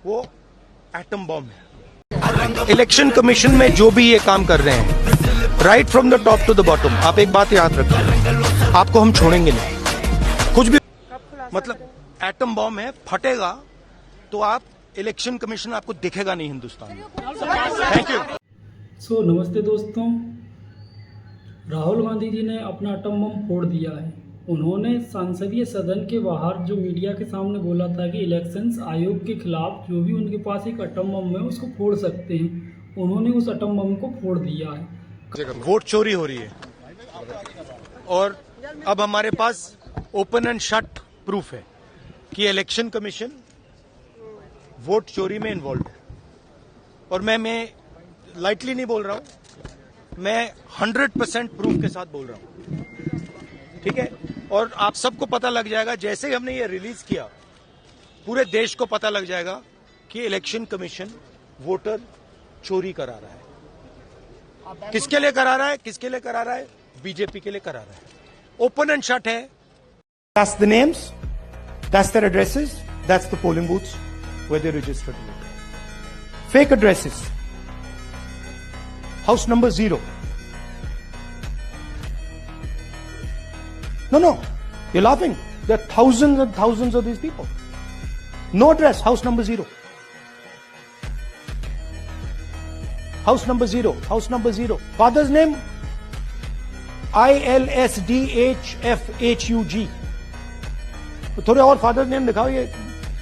वो atom bomb है। Election commission में जो भी ये काम कर रहे हैं, right from the top to the bottom, आप एक बात याद रखिए, आपको हम छोड़ेंगे नहीं। कुछ भी मतलब एटम बॉम्ब है, फटेगा तो आप इलेक्शन कमीशन आपको दिखेगा नहीं हिंदुस्तान में। Thank you. नमस्ते दोस्तों, राहुल गांधी जी ने अपना एटम बम फोड़ दिया है। उन्होंने संसदीय सदन के बाहर जो मीडिया के सामने बोला था कि इलेक्शंस आयोग के खिलाफ जो भी उनके पास एक एटम बम है उसको फोड़ सकते हैं, उन्होंने उस एटम बम को फोड़ दिया है। वोट चोरी हो रही है और अब हमारे पास ओपन एंड शट प्रूफ है कि इलेक्शन कमीशन वोट चोरी में इन्वॉल्व है। और मैं लाइटली नहीं बोल रहा हूं, मैं 100% प्रूफ के साथ बोल रहा हूं, ठीक है। और आप सबको पता लग जाएगा, जैसे ही हमने ये रिलीज किया पूरे देश को पता लग जाएगा कि इलेक्शन कमीशन वोटर चोरी करा रहा है। किसके लिए करा रहा है? किसके लिए करा रहा है? बीजेपी के लिए करा रहा है। ओपन एंड शट है। That's the names, that's their addresses, that's the polling booths where they registered. Fake addresses. House number 0. No, you're laughing. There are thousands and thousands of these people. No address, house number 0. House number 0, house number 0. Father's name? ILSDHFHUG. तो थोड़े और father name दिखाओ, ये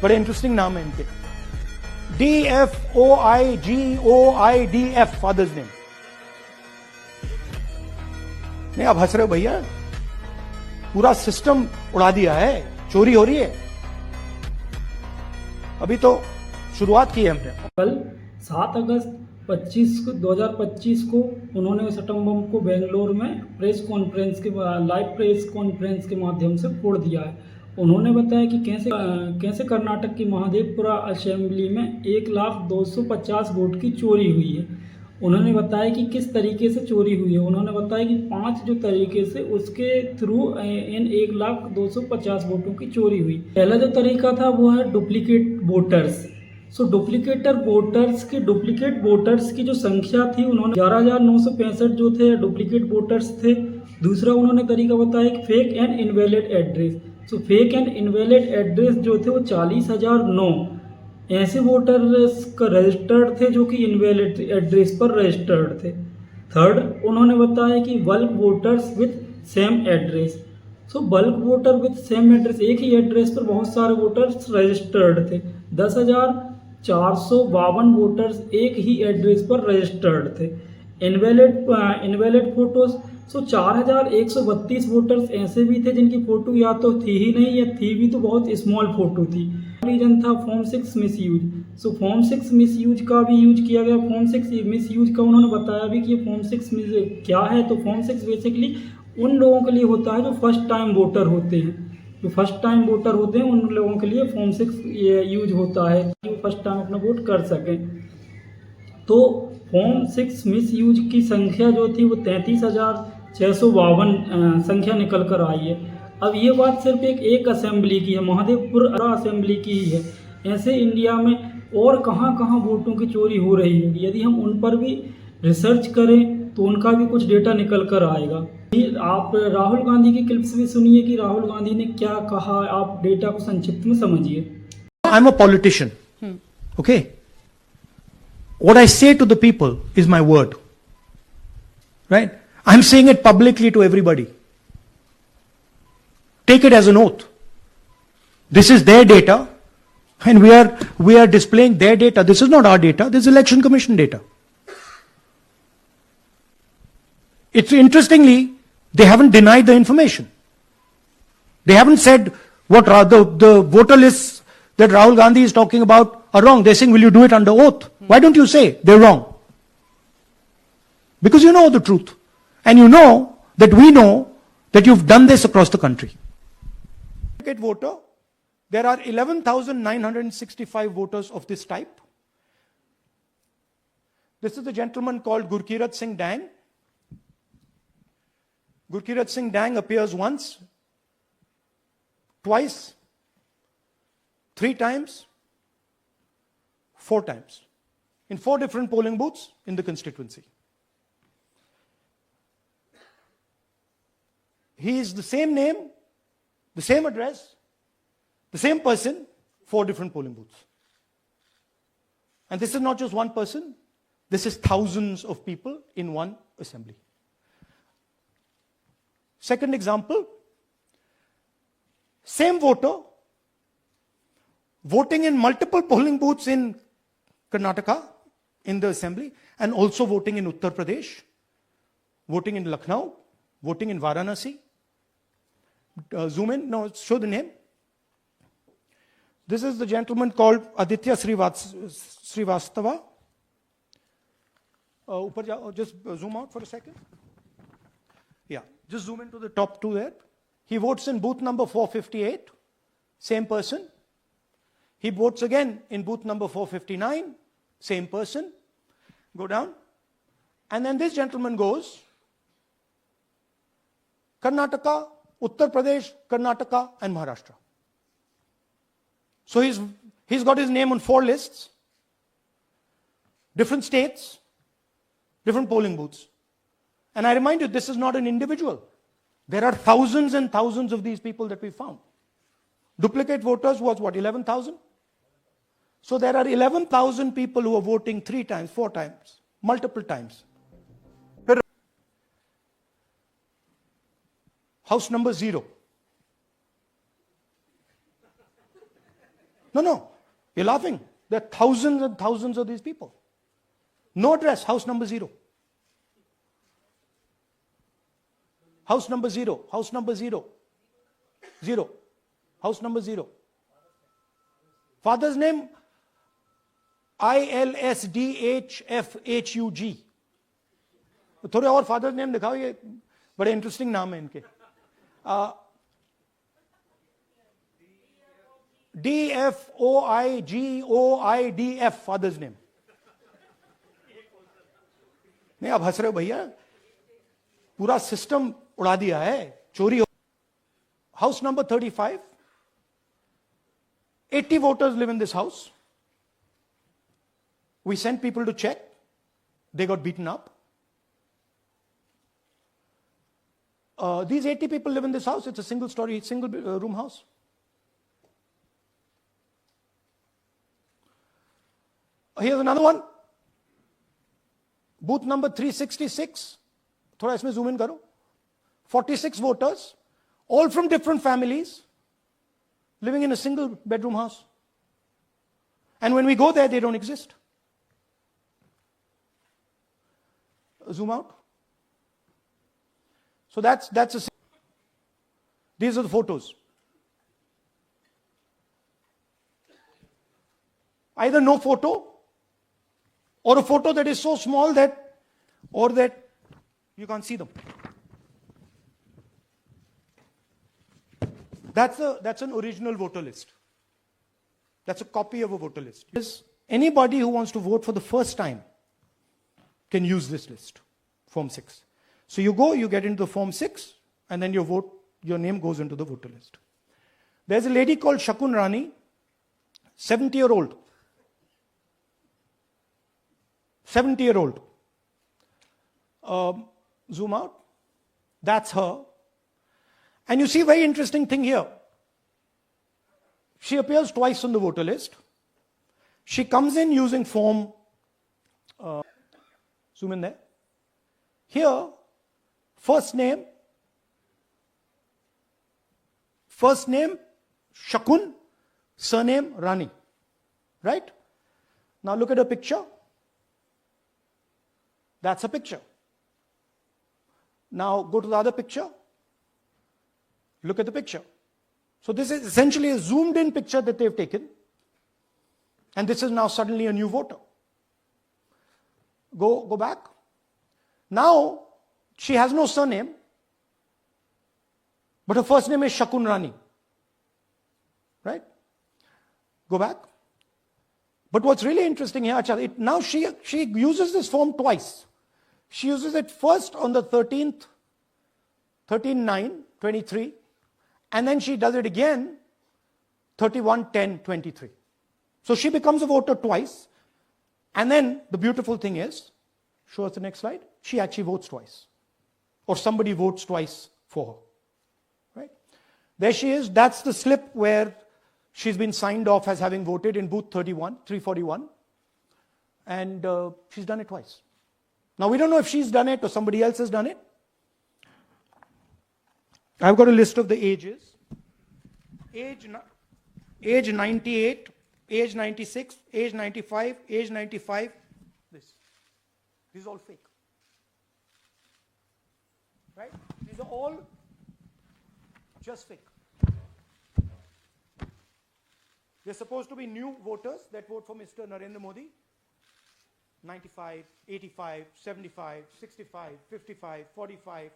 बड़े interesting नाम है इनके। DFOIGOIDF father's name. नहीं, आप हंस रहे हो भैया, पूरा सिस्टम उड़ा दिया है, चोरी हो रही है। अभी तो शुरुआत की है हमने। कल 7 अगस्त 2025 को उन्होंने उस एटम बम को बेंगलोर में लाइव प्रेस कॉन्फ्रेंस के माध्यम से फोड़ दिया है। उन्होंने बताया कि कैसे कर्नाटक की महादेवपुरा असेंबली में 1,02,50 वोट की चोरी हुई है। उन्होंने बताया कि किस तरीके से चोरी हुई है। उन्होंने बताया कि 5 जो तरीके से उसके थ्रू इन 1,02,50 वोटों की चोरी हुई। पहला जो तरीका था वो है डुप्लीकेट वोटर्स। डुप्लीकेट वोटर्स की जो संख्या थी, उन्होंने 11,965 जो थे डुप्लीकेट वोटर्स थे। दूसरा उन्होंने तरीका बताया कि fake and invalid address. Fake and invalid address जो थे वो 40,009 ऐसे वोटर्स का रजिस्टर्ड थे जो कि इनवैलिड एड्रेस पर रजिस्टर्ड थे। थर्ड उन्होंने बताया कि bulk voters with same address. Bulk voter with same address, एक ही एड्रेस पर बहुत सारे वोटर्स रजिस्टर्ड थे। 10,452 वोटर्स एक ही एड्रेस पर रजिस्टर्ड थे। इनवैलिड फोटोज 4,132 वोटर्स ऐसे भी थे जिनकी फोटो या तो थी ही नहीं या थी भी तो बहुत स्मॉल फोटो थी। रीजन था form 6 miss use. Form 6 miss use का भी यूज किया गया। फॉर्म 6 मिस यूज का उन्होंने बताया भी कि फॉर्म 6 क्या है। तो फॉर्म 6 बेसिकली उन लोगों के लिए होता है जो फर्स्ट टाइम वोटर होते हैं। उन लोगों के लिए फॉर्म 6 यूज होता है कि वो फर्स्ट टाइम अपना वोट कर सकें। तो फॉर्म 6 मिस यूज की संख्या जो थी वो 33,652 संख्या निकल कर आई है। अब ये बात सिर्फ एक असेंबली की है, महादेवपुर असेंबली की ही है। ऐसे इंडिया में और कहाँ वोटों की चोरी हो रही होगी। यदि हम उन पर भी रिसर्च करें तो उनका भी कुछ डेटा निकल कर आएगा। आप राहुल गांधी की क्लिप्स भी सुनिए कि राहुल गांधी ने क्या कहा। आप डेटा को संक्षिप्त में समझिए। I am a politician, okay. What I say to the people is my word, right? I'm saying it publicly to everybody. Take it as an oath. This is their data, and we are displaying their data. This is not our data. This is Election Commission data. It's interestingly, they haven't denied the information. They haven't said what the voter lists that Rahul Gandhi is talking about are wrong. They're saying, will you do it under oath? Why don't you say they're wrong? Because you know the truth. And you know that we know that you've done this across the country. Voter, there are 11,965 voters of this type. This is a gentleman called Gurkirat Singh Dang. Gurkirat Singh Dang appears once, twice, 3 times, 4 times in 4 different polling booths in the constituency. He is the same name, the same address, the same person, 4 different polling booths. And this is not just one person, this is thousands of people in one assembly. Second example, same voter voting in multiple polling booths in Karnataka in the assembly, and also voting in Uttar Pradesh, voting in Lucknow, voting in Varanasi. Zoom in, no, show the name. This is the gentleman called Aditya Srivastava. Just zoom out for a second. Yeah, just zoom into the top 2 there. He votes in booth number 458, same person. He votes again in booth number 459, same person. Go down. And then this gentleman goes, Karnataka, Uttar Pradesh, Karnataka, and Maharashtra. So he's got his name on 4 lists, different states, different polling booths. And I remind you, this is not an individual. There are thousands and thousands of these people that we found. Duplicate voters was what, 11,000? So there are 11,000 people who are voting 3 times, 4 times, multiple times. House number 0. No, you're laughing. There are thousands and thousands of these people. No address, house number 0. House number 0, house number 0. 0. House number 0. Father's name, ILSDHFHUG. थोड़े और father's name दिखाओ, ये बड़े interesting नाम है इनके. DFOIGOIDF father's name. नहीं, आप हंस रहे हो भैया, पूरा सिस्टम उड़ा दिया है, चोरी हो. House number 35, 80 voters live in this house. We sent people to check. They got beaten up. These 80 people live in this house. It's a single story, single room house. Here's another one. Booth number 366. थोड़ा इसमें zoom in करो. 46 voters, all from different families, living in a single bedroom house. And when we go there, they don't exist. Zoom out. So these are the photos. Either no photo, or a photo that is so small that you can't see them. That's an original voter list. That's a copy of a voter list. Anybody who wants to vote for the first time can use this list, Form 6. So you get into the Form 6, and then your name goes into the voter list. There's a lady called Shakun Rani, 70-year-old. 70-year-old. Zoom out. That's her. And you see a very interesting thing here. She appears twice on the voter list. She comes in using form, zoom in there. Here, first name, Shakun, surname, Rani. Right? Now look at her picture. That's a picture. Now go to the other picture. Look at the picture. So this is essentially a zoomed in picture that they've taken. And this is now suddenly a new voter. Go back. Now, she has no surname, but her first name is Shakun Rani. Right? Go back. But what's really interesting here, now she uses this form twice. She uses it first on the 13th, 13/9/23, and then she does it again 31/10/23. So she becomes a voter twice. And then the beautiful thing is, show us the next slide, she actually votes twice. Or somebody votes twice for her. Right? There she is. That's the slip where she's been signed off as having voted in booth 341. And she's done it twice. Now we don't know if she's done it or somebody else has done it. I've got a list of the ages. Age 98, age 96, age 95, age 95. This is all fake. Right? These are all just fake. They're supposed to be new voters that vote for Mr. Narendra Modi. 95, 85, 75, 65, 55, 45.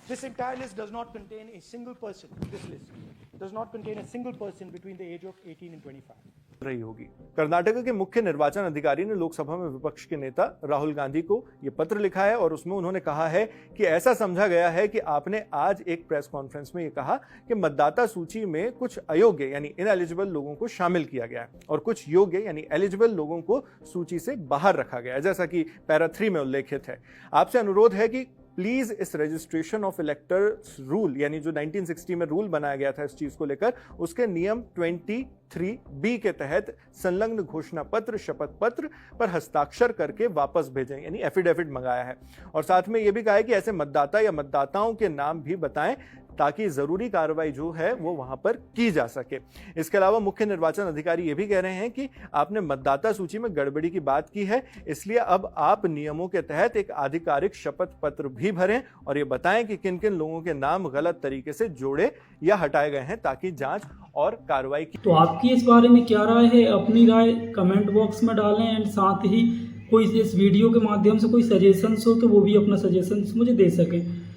This entire list does not contain a single person. This list does not contain a single person between the age of 18 and 25. रही होगी। कर्नाटक के मुख्य निर्वाचन अधिकारी ने लोकसभा में विपक्ष के नेता राहुल गांधी को यह पत्र लिखा है और उसमें उन्होंने कहा है कि ऐसा समझा गया है कि आपने आज एक प्रेस कॉन्फ्रेंस में यह कहा कि मतदाता सूची में कुछ अयोग्य यानी इनएलिजिबल लोगों को शामिल किया गया है और कुछ योग्य यानी एलिजिबल लोगों को सूची से बाहर रखा गया है, जैसा कि पैरा 3 में उल्लेखित है। आपसे अनुरोध है कि प्लीज इस रजिस्ट्रेशन ऑफ इलेक्टर्स रूल यानी जो 1960 में रूल बनाया गया था इस चीज को लेकर, उसके नियम 23B के तहत संलग्न घोषणा पत्र शपथ पत्र पर हस्ताक्षर करके वापस भेजें, यानी एफिडेविट मंगाया है। और साथ में यह भी कहा है कि ऐसे मतदाता या मतदाताओं के नाम भी बताएं ताकि जरूरी कार्रवाई जो है वो वहां पर की जा सके। इसके अलावा मुख्य निर्वाचन अधिकारी ये भी कह रहे हैं कि आपने मतदाता सूची में गड़बड़ी की बात की है, इसलिए अब आप नियमों के तहत एक आधिकारिक शपथ पत्र भी भरें और ये बताएं कि किन किन लोगों के नाम गलत तरीके से जोड़े या हटाए गए हैं ताकि जांच और कार्रवाई की। तो आपकी इस बारे में क्या राय है? अपनी राय कमेंट बॉक्स में डालें एंड साथ ही कोई इस वीडियो के माध्यम से कोई सजेशंस हो तो वो भी अपना सजेशंस मुझे दे सकें।